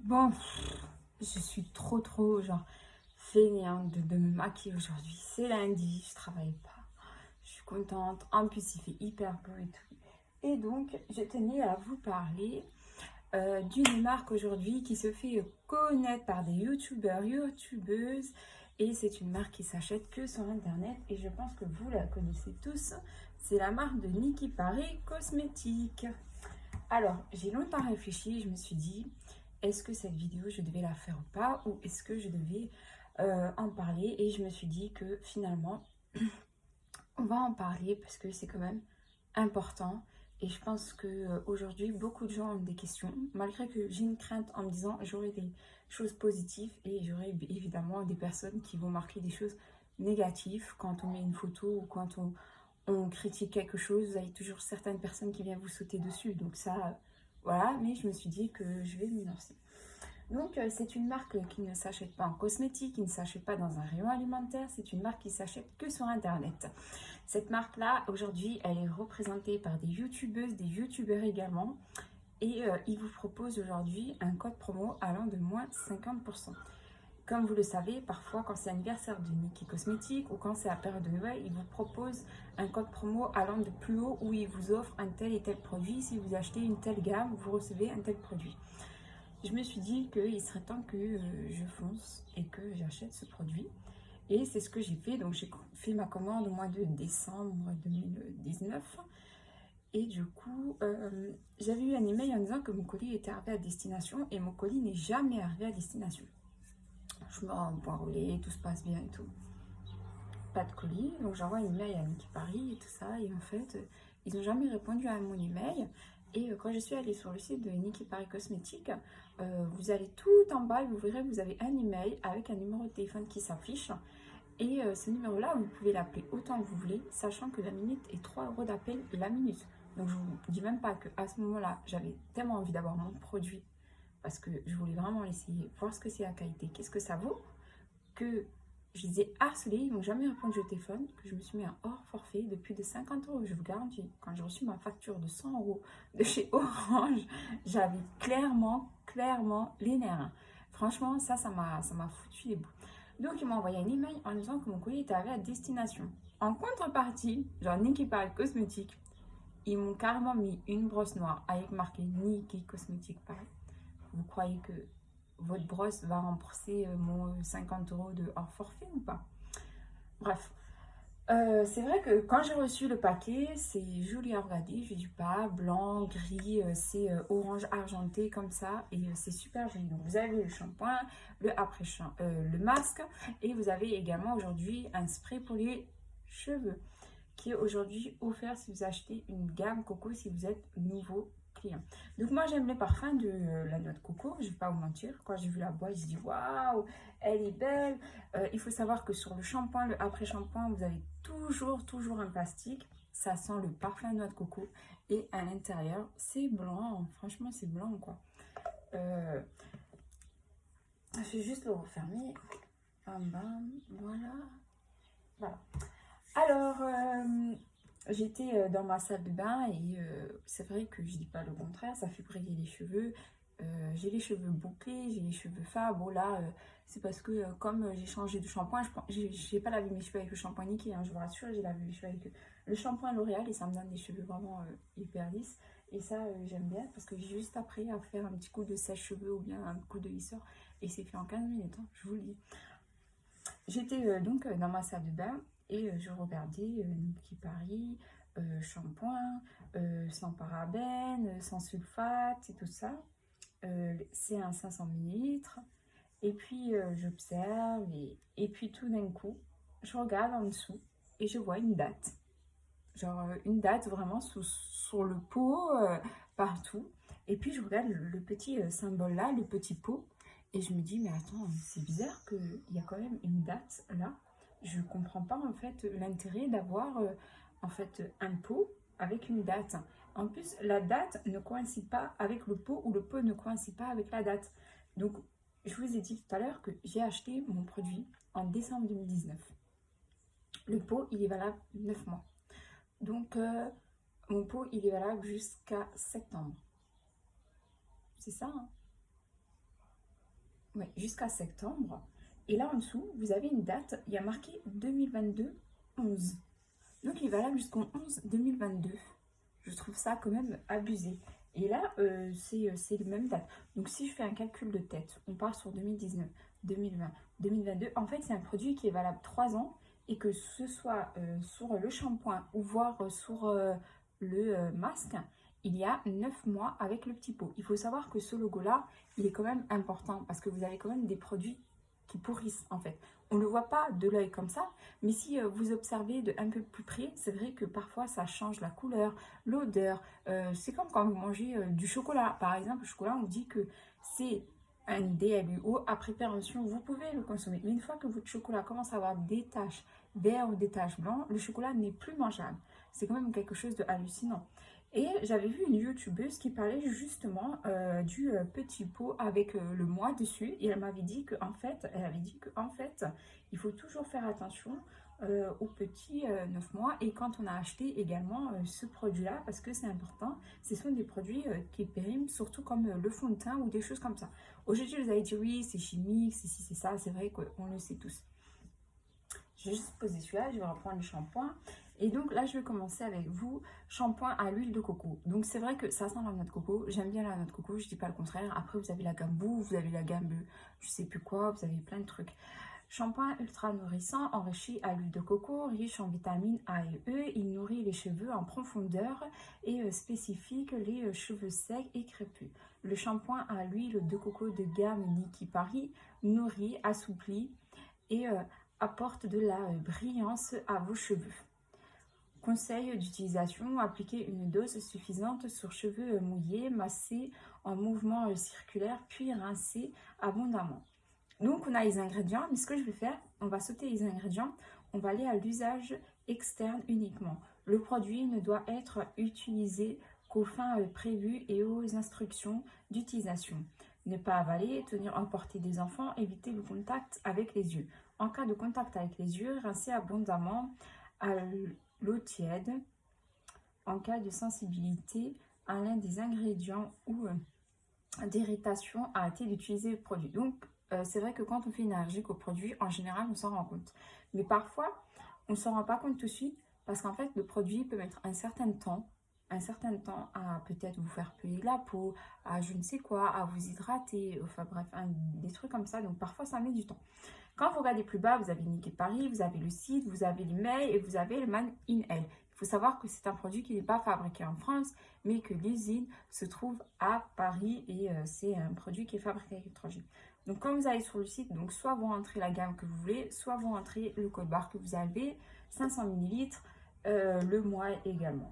Bon, je suis trop, genre, fainéante de me maquiller aujourd'hui. C'est lundi, je travaille pas. Je suis contente. En plus, il fait hyper beau et tout. Et donc, je tenais à vous parler d'une marque aujourd'hui qui se fait connaître par des youtubeurs, youtubeuses. Et c'est une marque qui s'achète que sur Internet. Et je pense que vous la connaissez tous. C'est la marque de Nikki Paris Cosmétiques. Alors, j'ai longtemps réfléchi, je me suis dit, est-ce que cette vidéo, je devais la faire ou pas, ou est-ce que je devais en parler? Et je me suis dit que finalement, on va en parler parce que c'est quand même important. Et je pense qu'aujourd'hui, beaucoup de gens ont des questions, malgré que j'ai une crainte en me disant, j'aurai des choses positives et j'aurai évidemment des personnes qui vont marquer des choses négatives quand on met une photo ou quand on critique quelque chose, vous avez toujours certaines personnes qui viennent vous sauter dessus. Donc ça, voilà, mais je me suis dit que je vais me lancer. Donc c'est une marque qui ne s'achète pas en cosmétique, qui ne s'achète pas dans un rayon alimentaire, c'est une marque qui s'achète que sur Internet. Cette marque-là, aujourd'hui, elle est représentée par des youtubeuses, des youtubeurs également. Et ils vous proposent aujourd'hui un code promo allant de moins 50%. Comme vous le savez, parfois quand c'est l'anniversaire de Nikki Cosmétique ou quand c'est la période de Noël, ils vous proposent un code promo allant de plus haut où ils vous offrent un tel et tel produit. Si vous achetez une telle gamme, vous recevez un tel produit. Je me suis dit qu'il serait temps que je fonce et que j'achète ce produit. Et c'est ce que j'ai fait. Donc j'ai fait ma commande au mois de décembre 2019. Et du coup, j'avais eu un email en disant que mon colis était arrivé à destination et mon colis n'est jamais arrivé à destination. Je me rends au point roulé, tout se passe bien et tout. Pas de colis, donc j'envoie un email à Nikki Paris et tout ça, et en fait, ils n'ont jamais répondu à mon email. Et quand je suis allée sur le site de Nikki Paris Cosmétiques, vous allez tout en bas et vous verrez, vous avez un email avec un numéro de téléphone qui s'affiche. Et ce numéro-là, vous pouvez l'appeler autant que vous voulez, sachant que la minute est 3 € d'appel la minute. Donc je vous dis même pas qu'à ce moment-là, j'avais tellement envie d'avoir mon produit, parce que je voulais vraiment l'essayer, voir ce que c'est la qualité, qu'est-ce que ça vaut, que je les ai harcelés, ils m'ont jamais répondu au téléphone, que je me suis mis un hors forfait de plus de 50 €. Je vous garantis, quand j'ai reçu ma facture de 100 € de chez Orange, j'avais clairement les nerfs. Franchement, ça m'a foutu les bouts. Donc, ils m'ont envoyé un email en disant que mon colis était arrivé à destination. En contrepartie, genre Nikki Paris Cosmétique, ils m'ont carrément mis une brosse noire avec marqué Nikki Cosmétique Paris. Vous croyez que votre brosse va rembourser mon 50 € de hors forfait ou pas? Bref, c'est vrai que quand j'ai reçu le paquet, c'est joli à regarder. J'ai du pas blanc, gris, c'est orange argenté comme ça et c'est super joli. Donc vous avez le shampoing, le masque et vous avez également aujourd'hui un spray pour les cheveux qui est aujourd'hui offert si vous achetez une gamme coco si vous êtes nouveau client. Donc moi j'aime les parfums de la noix de coco, je vais pas vous mentir. Quand j'ai vu la boîte, j'ai dit waouh, elle est belle. Il faut savoir que sur le shampoing, le après-shampoing, vous avez toujours un plastique. Ça sent le parfum de noix de coco et à l'intérieur c'est blanc. Franchement c'est blanc quoi. Euh, je vais juste le refermer. Bam bam, voilà. Alors, j'étais dans ma salle de bain et c'est vrai que je dis pas le contraire, ça fait briller les cheveux. J'ai les cheveux bouclés, j'ai les cheveux fins. Bon là, c'est parce que comme j'ai changé de shampoing, j'ai pas lavé mes cheveux avec le shampoing Nikki, hein, je vous rassure, j'ai lavé mes cheveux avec le shampoing L'Oréal et ça me donne des cheveux vraiment hyper lisses. Et ça, j'aime bien parce que j'ai juste après à faire un petit coup de sèche-cheveux ou bien un coup de lisseur et c'est fait en 15 minutes, hein, je vous le dis. J'étais donc dans ma salle de bain et je regardais Nikki Paris, shampoing, sans parabènes, sans sulfate et tout ça. C'est un 500 millilitres. Et puis j'observe et puis tout d'un coup, je regarde en dessous et je vois une date. Genre une date vraiment sur le pot, partout. Et puis je regarde le petit symbole là, le petit pot. Et je me dis, mais attends, c'est bizarre qu'il y a quand même une date là. Je comprends pas en fait l'intérêt d'avoir en fait un pot avec une date. En plus, la date ne coïncide pas avec le pot ou le pot ne coïncide pas avec la date. Donc, je vous ai dit tout à l'heure que j'ai acheté mon produit en décembre 2019. Le pot, il est valable 9 mois. Donc, mon pot, il est valable jusqu'à septembre. C'est ça, hein. ouais, jusqu'à septembre. Et là en dessous, vous avez une date, il y a marqué 2022 11. Donc il est valable jusqu'au 11 2022. Je trouve ça quand même abusé. Et là, c'est les mêmes dates. Donc si je fais un calcul de tête, on part sur 2019, 2020, 2022. En fait, c'est un produit qui est valable 3 ans et que ce soit sur le shampoing ou voire sur le masque, il y a 9 mois avec le petit pot. Il faut savoir que ce logo-là, il est quand même important parce que vous avez quand même des produits qui pourrissent en fait. On ne le voit pas de l'œil comme ça, mais si vous observez de un peu plus près, c'est vrai que parfois ça change la couleur, l'odeur. C'est comme quand vous mangez du chocolat. Par exemple, le chocolat, on vous dit que c'est un DLUO à préparation. Vous pouvez le consommer. Mais une fois que votre chocolat commence à avoir des taches vertes ou des taches blanches, le chocolat n'est plus mangeable. C'est quand même quelque chose de hallucinant. Et j'avais vu une youtubeuse qui parlait justement du petit pot avec le mois dessus. Et elle m'avait dit qu'en fait, il faut toujours faire attention aux petits 9 mois. Et quand on a acheté également ce produit-là, parce que c'est important, ce sont des produits qui périment, surtout comme le fond de teint ou des choses comme ça. Aujourd'hui, vous avez dit oui, c'est chimique, c'est ci, c'est ça, c'est vrai qu'on le sait tous. Je vais juste poser celui-là, je vais reprendre le shampoing. Et donc là, je vais commencer avec vous, shampoing à l'huile de coco. Donc c'est vrai que ça sent la noix de coco, j'aime bien la noix de coco, je dis pas le contraire. Après, vous avez la gamme Boo, vous avez la gamme je sais plus quoi, vous avez plein de trucs. Shampoing ultra nourrissant, enrichi à l'huile de coco, riche en vitamines A et E. Il nourrit les cheveux en profondeur et spécifique les cheveux secs et crépus. Le shampoing à l'huile de coco de gamme Niki Paris nourrit, assouplit et apporte de la brillance à vos cheveux. Conseil d'utilisation, appliquer une dose suffisante sur cheveux mouillés, massés en mouvement circulaire, puis rincer abondamment. Donc on a les ingrédients, mais ce que je vais faire, on va sauter les ingrédients, on va aller à l'usage externe uniquement. Le produit ne doit être utilisé qu'aux fins prévues et aux instructions d'utilisation. Ne pas avaler, tenir en portée des enfants, éviter le contact avec les yeux. En cas de contact avec les yeux, rincer abondamment à l'eau tiède. En cas de sensibilité à l'un des ingrédients ou d'irritation, arrêtez d'utiliser le produit. Donc, c'est vrai que quand on fait une allergie au produit, en général, on s'en rend compte. Mais parfois, on ne s'en rend pas compte tout de suite parce qu'en fait, le produit peut mettre un certain temps à peut-être vous faire peler la peau, à je ne sais quoi, à vous hydrater, enfin bref, des trucs comme ça. Donc, parfois, ça met du temps. Quand vous regardez plus bas, vous avez Niki Paris, vous avez le site, vous avez l'email et vous avez le Man in L. Il faut savoir que c'est un produit qui n'est pas fabriqué en France, mais que l'usine se trouve à Paris et c'est un produit qui est fabriqué à l'étranger. Donc quand vous allez sur le site, donc soit vous rentrez la gamme que vous voulez, soit vous rentrez le code barre que vous avez, 500 ml, le mois également.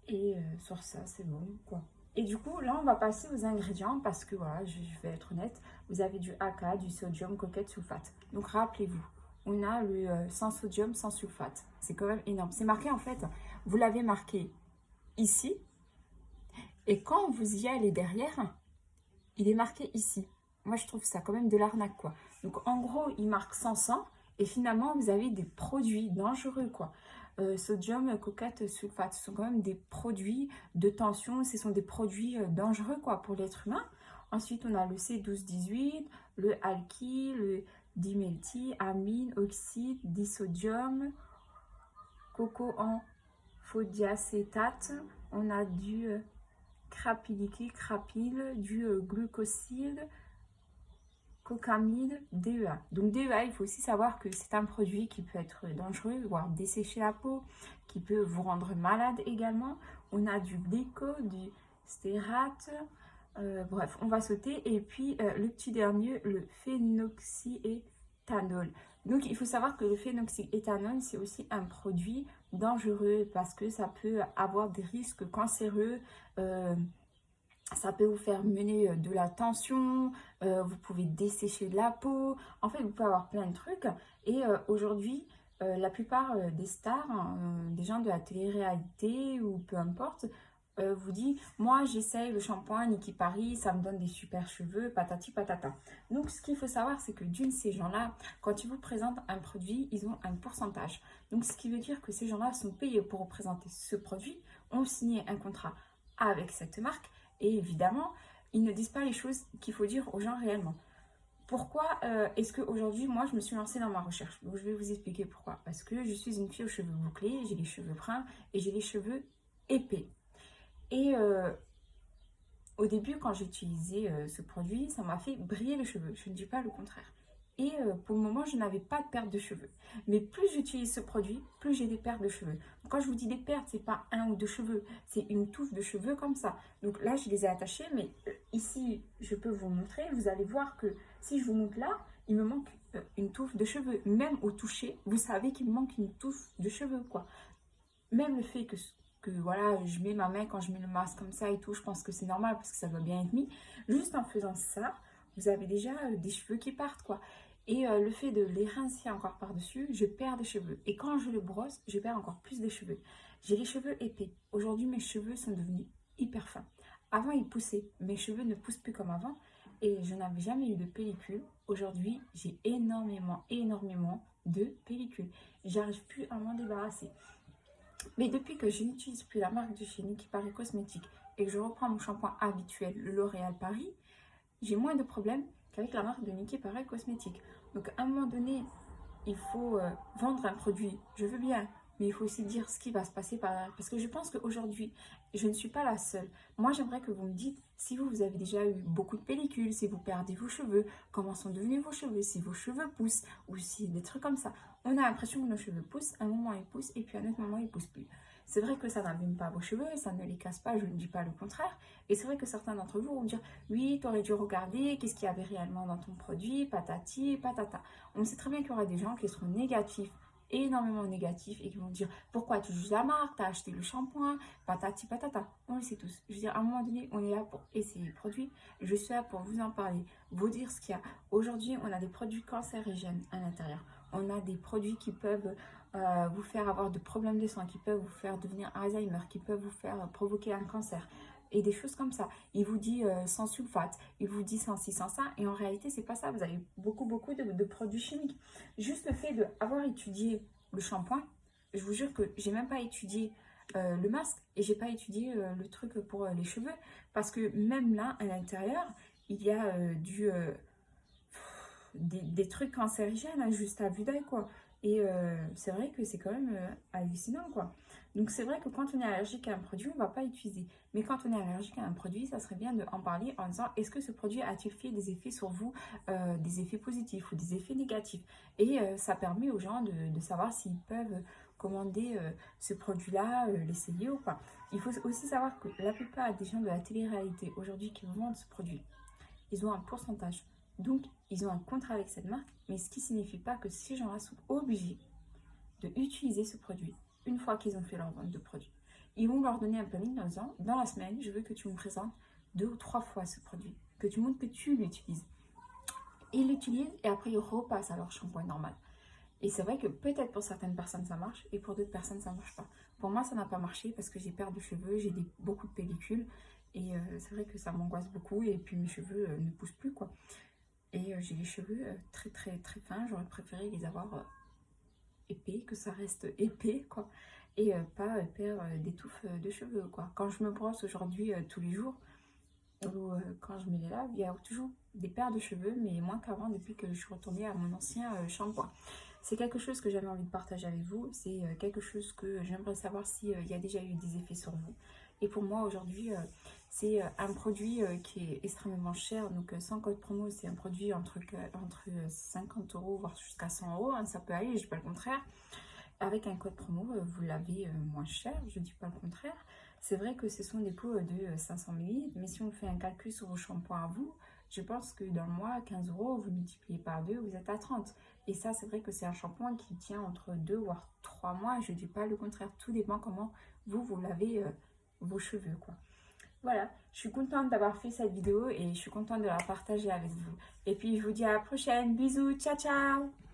Et sur ça, c'est bon, quoi. Et du coup, là, on va passer aux ingrédients parce que, voilà, je vais être honnête, vous avez du AK, du sodium, coquette, sulfate. Donc, rappelez-vous, on a le sans sodium, sans sulfate. C'est quand même énorme. C'est marqué, en fait, vous l'avez marqué ici. Et quand vous y allez derrière, il est marqué ici. Moi, je trouve ça quand même de l'arnaque, quoi. Donc, en gros, il marque 100 et finalement, vous avez des produits dangereux, quoi. Sodium, coquette, sulfate, ce sont quand même des produits de tension, ce sont des produits dangereux, quoi, pour l'être humain. Ensuite, on a le C1218, le alkyl, le dimethylamine, oxyde, disodium, coco en phodiacétate. On a du crapile, du glucoside, cocamide, DEA. Donc DEA, il faut aussi savoir que c'est un produit qui peut être dangereux, voire dessécher la peau, qui peut vous rendre malade également. On a du glyco, du stérate, bref, on va sauter. Et puis le petit dernier, le phénoxyéthanol. Donc il faut savoir que le phénoxyéthanol, c'est aussi un produit dangereux parce que ça peut avoir des risques cancéreux, ça peut vous faire mener de la tension, vous pouvez dessécher de la peau, en fait vous pouvez avoir plein de trucs. Et aujourd'hui, la plupart des stars, des gens de la télé-réalité ou peu importe, vous dit, moi j'essaye le shampoing Niki Paris, ça me donne des super cheveux, patati patata. Donc ce qu'il faut savoir, c'est que d'une, ces gens-là, quand ils vous présentent un produit, ils ont un pourcentage. Donc ce qui veut dire que ces gens-là sont payés pour représenter ce produit, ont signé un contrat avec cette marque. Et évidemment, ils ne disent pas les choses qu'il faut dire aux gens réellement. Pourquoi est-ce qu'aujourd'hui, moi, je me suis lancée dans ma recherche? Donc, je vais vous expliquer pourquoi. Parce que je suis une fille aux cheveux bouclés, j'ai les cheveux bruns et j'ai les cheveux épais. Et au début, quand j'ai utilisé ce produit, ça m'a fait briller les cheveux. Je ne dis pas le contraire. Et pour le moment, je n'avais pas de perte de cheveux. Mais plus j'utilise ce produit, plus j'ai des pertes de cheveux. Quand je vous dis des pertes, c'est pas un ou deux cheveux, c'est une touffe de cheveux comme ça. Donc là, je les ai attachés, mais ici, je peux vous montrer. Vous allez voir que si je vous montre là, il me manque une touffe de cheveux. Même au toucher, vous savez qu'il me manque une touffe de cheveux, quoi. Même le fait que voilà, je mets ma main quand je mets le masque comme ça et tout, je pense que c'est normal parce que ça doit bien être mis. Juste en faisant ça, vous avez déjà des cheveux qui partent, quoi. Et le fait de les rincer encore par-dessus, je perds des cheveux. Et quand je le brosse, je perds encore plus de cheveux. J'ai les cheveux épais. Aujourd'hui, mes cheveux sont devenus hyper fins. Avant, ils poussaient. Mes cheveux ne poussent plus comme avant. Et je n'avais jamais eu de pellicule. Aujourd'hui, j'ai énormément de pellicules. J'arrive plus à m'en débarrasser. Mais depuis que je n'utilise plus la marque de chez Niki Paris Cosmétiques et que je reprends mon shampoing habituel, le L'Oréal Paris, j'ai moins de problèmes qu'avec la marque de Niki Paris Cosmétiques. Donc à un moment donné, il faut vendre un produit, je veux bien, mais il faut aussi dire ce qui va se passer par derrière. Parce que je pense qu'aujourd'hui, je ne suis pas la seule. Moi, j'aimerais que vous me dites si vous avez déjà eu beaucoup de pellicules, si vous perdez vos cheveux, comment sont devenus vos cheveux, si vos cheveux poussent, ou si des trucs comme ça. On a l'impression que nos cheveux poussent, à un moment ils poussent, et puis à un autre moment ils poussent plus. C'est vrai que ça n'abîme pas vos cheveux, ça ne les casse pas, je ne dis pas le contraire. Et c'est vrai que certains d'entre vous vont me dire, oui, tu aurais dû regarder qu'est-ce qu'il y avait réellement dans ton produit, patati, patata. On sait très bien qu'il y aura des gens qui seront négatifs, énormément négatifs, et qui vont dire, pourquoi tu juges la marque, tu as acheté le shampoing, patati, patata. On le sait tous. Je veux dire, à un moment donné, on est là pour essayer le produit. Je suis là pour vous en parler, vous dire ce qu'il y a. Aujourd'hui, on a des produits cancérigènes à l'intérieur. On a des produits qui peuvent vous faire avoir de problèmes de sang, qui peuvent vous faire devenir Alzheimer, qui peuvent vous faire provoquer un cancer et des choses comme ça. Il vous dit sans sulfate, il vous dit sans ci, sans ça, et en réalité, c'est pas ça. Vous avez beaucoup de produits chimiques. Juste le fait d'avoir étudié le shampoing, je vous jure que j'ai même pas étudié le masque et j'ai pas étudié le truc pour les cheveux, parce que même là, à l'intérieur, il y a des trucs cancérigènes, hein, juste à vue d'œil, quoi. Et c'est vrai que c'est quand même hallucinant, quoi. Donc c'est vrai que quand on est allergique à un produit, on ne va pas l'utiliser. Mais quand on est allergique à un produit, ça serait bien d'en parler en disant, est-ce que ce produit a-t-il fait des effets sur vous, des effets positifs ou des effets négatifs? Et ça permet aux gens de savoir s'ils peuvent commander ce produit-là, l'essayer ou pas. Il faut aussi savoir que la plupart des gens de la télé-réalité aujourd'hui qui vendent ce produit, ils ont un pourcentage. Donc, ils ont un contrat avec cette marque, mais ce qui ne signifie pas que ces gens-là sont obligés de utiliser ce produit une fois qu'ils ont fait leur vente de produit. Ils vont leur donner un planning en disant, dans la semaine, je veux que tu me présentes 2 ou 3 fois ce produit, que tu montres que tu l'utilises. Ils l'utilisent et après ils repassent à leur shampoing normal. Et c'est vrai que peut-être pour certaines personnes ça marche et pour d'autres personnes ça ne marche pas. Pour moi ça n'a pas marché parce que j'ai perdu de cheveux, j'ai beaucoup de pellicules et c'est vrai que ça m'angoisse beaucoup et puis mes cheveux ne poussent plus, quoi. Et j'ai les cheveux très fins. J'aurais préféré les avoir épais, que ça reste épais, quoi. Et pas perdre des touffes de cheveux, quoi. Quand je me brosse aujourd'hui tous les jours, ou quand je me les lave, il y a toujours des paires de cheveux, mais moins qu'avant depuis que je suis retournée à mon ancien shampoing. C'est quelque chose que j'avais envie de partager avec vous. C'est quelque chose que j'aimerais savoir s'il y a déjà eu des effets sur vous. Et pour moi, aujourd'hui, c'est un produit qui est extrêmement cher. Donc, sans code promo, c'est un produit entre 50 € voire jusqu'à 100 €. Hein, ça peut aller, je ne dis pas le contraire. Avec un code promo, vous l'avez moins cher, je ne dis pas le contraire. C'est vrai que ce sont des pots de 500 ml, mais si on fait un calcul sur vos shampoings à vous, je pense que dans le mois, 15 €, vous multipliez par 2, vous êtes à 30. Et ça, c'est vrai que c'est un shampoing qui tient entre 2 voire 3 mois. Je ne dis pas le contraire, tout dépend comment vous lavez vos cheveux, quoi. Voilà, je suis contente d'avoir fait cette vidéo et je suis contente de la partager avec vous. Et puis, je vous dis à la prochaine. Bisous, ciao, ciao!